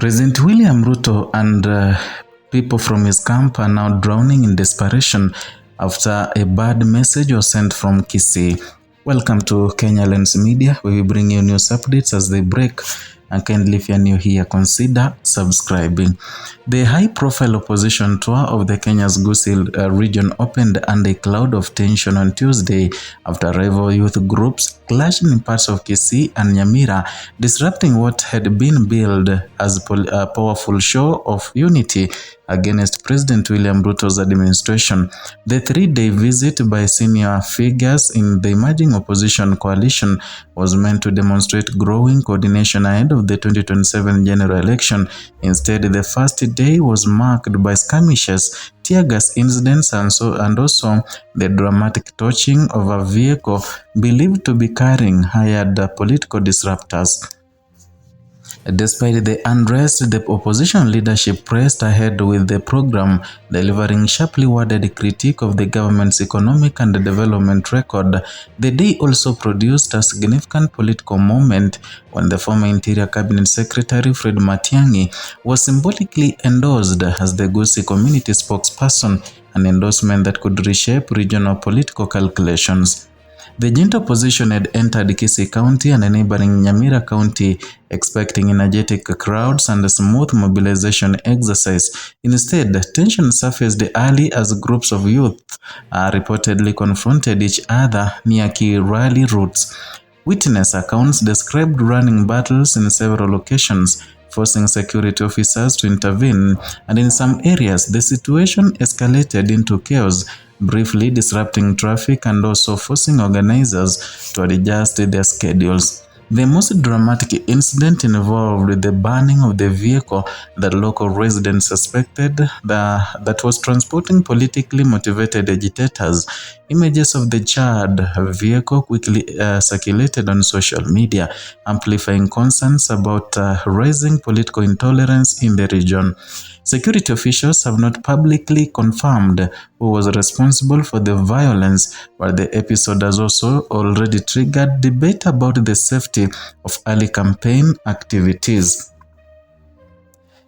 President William Ruto and people from his camp are now drowning in desperation after a bad message was sent from Kisii. Welcome to Kenya Lens Media, where we bring you news updates as they break. And kindly, if you're new here, consider subscribing. The high-profile opposition tour of the Kenya's Kisii region opened under a cloud of tension on Tuesday after rival youth groups clashed in parts of Kisii and Nyamira, disrupting what had been billed as a powerful show of unity against President William Ruto's administration. The three-day visit by senior figures in the emerging opposition coalition was meant to demonstrate growing coordination ahead of the 2027 general election. Instead, the first day was marked by skirmishes, tear gas incidents, and also the dramatic torching of a vehicle believed to be carrying hired political disruptors. Despite the unrest, the opposition leadership pressed ahead with the program, delivering sharply worded critique of the government's economic and development record. The day also produced a significant political moment when the former Interior Cabinet Secretary Fred Matiang'i was symbolically endorsed as the Kisii community spokesperson, an endorsement that could reshape regional political calculations. The joint opposition had entered Kisii County and a neighboring Nyamira County expecting energetic crowds and a smooth mobilization exercise. Instead, tension surfaced early as groups of youth reportedly confronted each other near key rally routes. Witness accounts described running battles in several locations, forcing security officers to intervene, and in some areas the situation escalated into chaos, briefly disrupting traffic and also forcing organizers to adjust their schedules. The most dramatic incident involved the burning of the vehicle that local residents suspected that was transporting politically motivated agitators. Images of the charred vehicle quickly circulated on social media, amplifying concerns about rising political intolerance in the region. Security officials have not publicly confirmed who was responsible for the violence, but the episode has also already triggered debate about the safety of early campaign activities.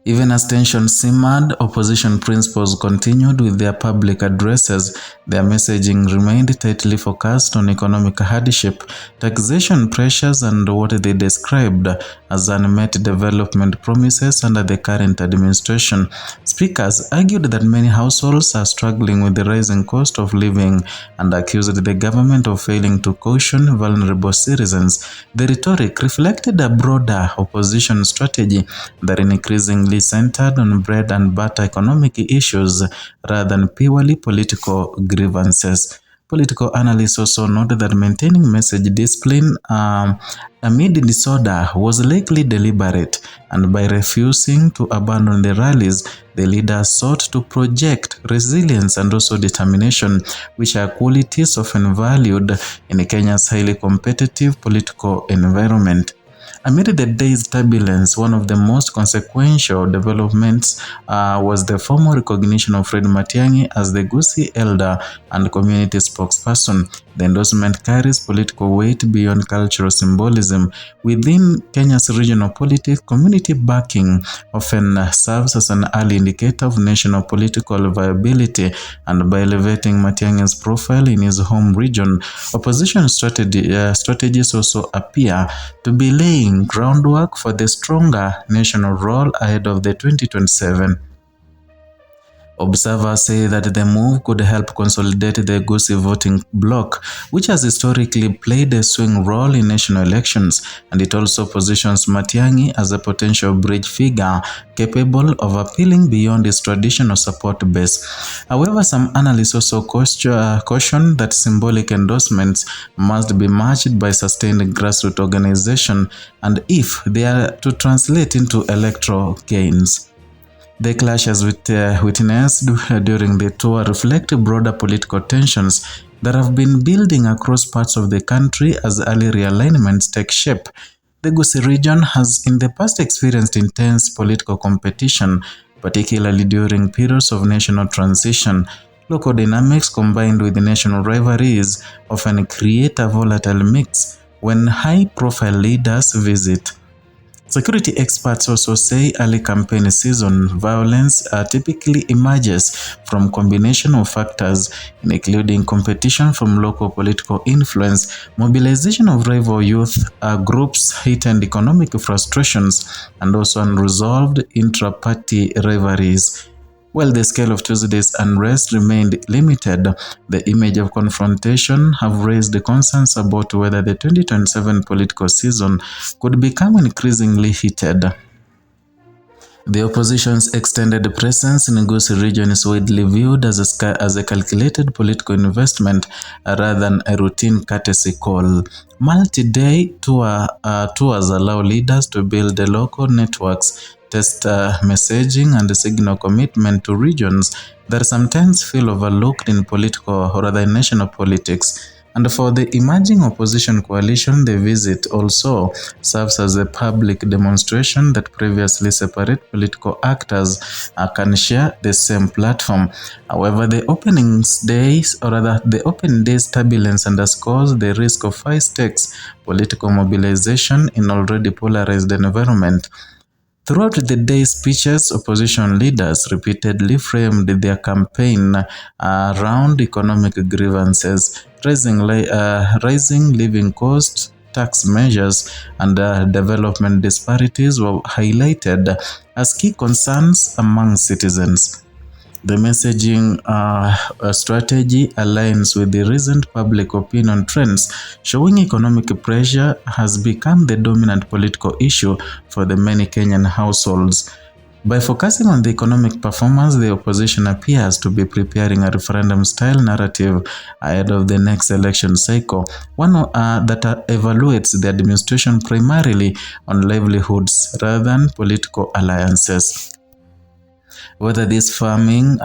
Even as tension simmered, opposition principals continued with their public addresses. Their messaging remained tightly focused on economic hardship, taxation pressures, and what they described as unmet development promises under the current administration. Speakers argued that many households are struggling with the rising cost of living and accused the government of failing to caution vulnerable citizens. The rhetoric reflected a broader opposition strategy that increasingly centered on bread and butter economic issues rather than purely political grievances. Political analysts also noted that maintaining message discipline amid disorder was likely deliberate, and by refusing to abandon the rallies, the leaders sought to project resilience and also determination, which are qualities often valued in Kenya's highly competitive political environment. Amid the day's turbulence, one of the most consequential developments was the formal recognition of Fred Matiang'i as the Kisii elder and community spokesperson. The endorsement carries political weight beyond cultural symbolism. Within Kenya's regional politics, community backing often serves as an early indicator of national political viability, and by elevating Matiang'i's profile in his home region, opposition strategies also appear to be laying groundwork for the stronger national role ahead of the 2027. Observers say that the move could help consolidate the Kisii voting bloc, which has historically played a swing role in national elections, and it also positions Matiang'i as a potential bridge figure capable of appealing beyond his traditional support base. However, some analysts also caution that symbolic endorsements must be matched by sustained grassroots organization, and if they are to translate into electoral gains. The clashes witnessed during the tour reflect broader political tensions that have been building across parts of the country as early realignments take shape. The Kisii region has in the past experienced intense political competition, particularly during periods of national transition. Local dynamics combined with national rivalries often create a volatile mix when high-profile leaders visit. Security experts also say early campaign season violence typically emerges from combination of factors, including competition from local political influence, mobilization of rival youth groups, heightened economic frustrations, and also unresolved intra-party rivalries. While the scale of Tuesday's unrest remained limited, the image of confrontation have raised concerns about whether the 2027 political season could become increasingly heated. The opposition's extended presence in Kisii region is widely viewed as a calculated political investment rather than a routine courtesy call. Multi-day tours allow leaders to build the local networks, test messaging, and signal commitment to regions that sometimes feel overlooked in political or rather national politics. And for the emerging opposition coalition, the visit also serves as a public demonstration that previously separate political actors can share the same platform. However, the opening day's turbulence underscores the risk of high-stakes political mobilization in already polarized environment. Throughout the day's speeches, opposition leaders repeatedly framed their campaign around economic grievances, rising living costs, tax measures, and development disparities were highlighted as key concerns among citizens. The messaging strategy aligns with the recent public opinion trends, showing economic pressure has become the dominant political issue for the many Kenyan households. By focusing on the economic performance, the opposition appears to be preparing a referendum-style narrative ahead of the next election cycle, one that evaluates the administration primarily on livelihoods rather than political alliances. Whether this framing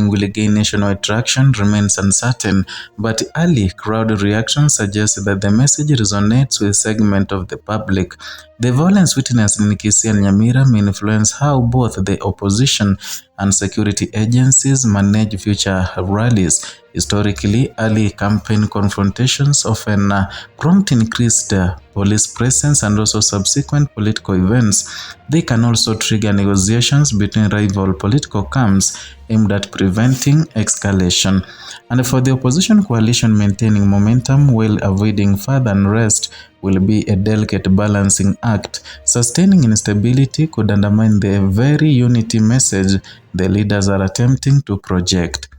will gain nationwide traction remains uncertain, but early crowd reactions suggest that the message resonates with a segment of the public. The violence witnessed in Kisii and Nyamira may influence how both the opposition and security agencies manage future rallies. Historically, early campaign confrontations often prompt increased police presence and also subsequent political events. They can also trigger negotiations between rival political camps aimed at preventing escalation. And for the opposition coalition, maintaining momentum while avoiding further unrest will be a delicate balancing act. Sustaining instability could undermine the very unity message the leaders are attempting to project.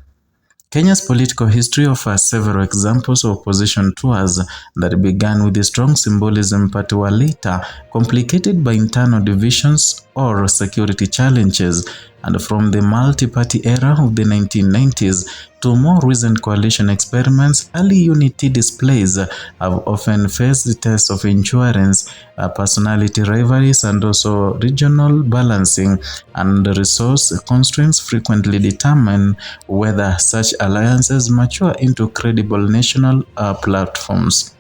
Kenya's political history offers several examples of opposition tours that began with strong symbolism but were later complicated by internal divisions or security challenges. And from the multi-party era of the 1990s to more recent coalition experiments, early unity displays have often faced the test of endurance, personality rivalries, and also regional balancing, and resource constraints frequently determine whether such alliances mature into credible national platforms.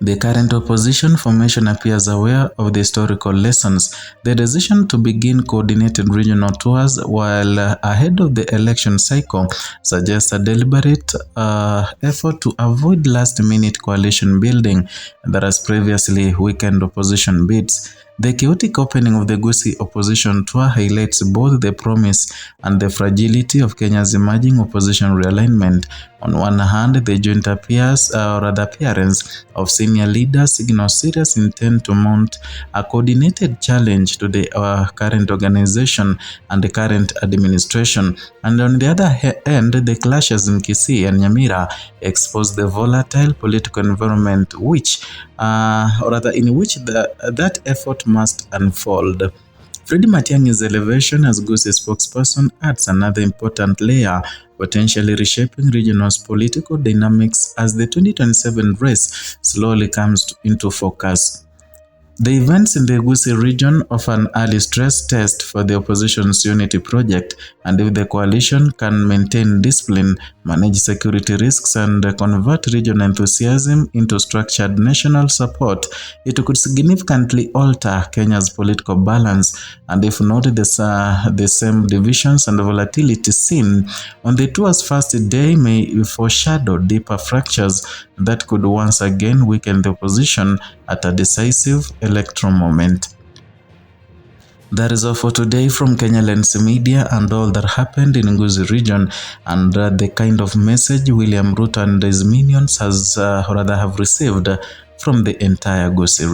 The current opposition formation appears aware of the historical lessons. The decision to begin coordinated regional tours while ahead of the election cycle suggests a deliberate effort to avoid last-minute coalition building that has previously weakened opposition bids. The chaotic opening of the Kisii opposition tour highlights both the promise and the fragility of Kenya's emerging opposition realignment. On one hand, the joint appearance of senior leaders signals serious intent to mount a coordinated challenge to the current organization and the current administration. And on the other hand, the clashes in Kisii and Nyamira expose the volatile political environment in which that effort must unfold. Matiang'i's elevation as Kisii spokesperson adds another important layer, potentially reshaping regional political dynamics as the 2027 race slowly comes into focus. The events in the Kisii region offer an early stress test for the opposition's unity project, and if the coalition can maintain discipline, manage security risks, and convert regional enthusiasm into structured national support, it could significantly alter Kenya's political balance, and if not the same divisions and volatility seen on the tour's first day may foreshadow deeper fractures that could once again weaken the opposition at a decisive electoral moment. That is all for today from Kenya Lens Media and all that happened in Kisii region and the kind of message William Ruto and his minions have received from the entire Kisii region.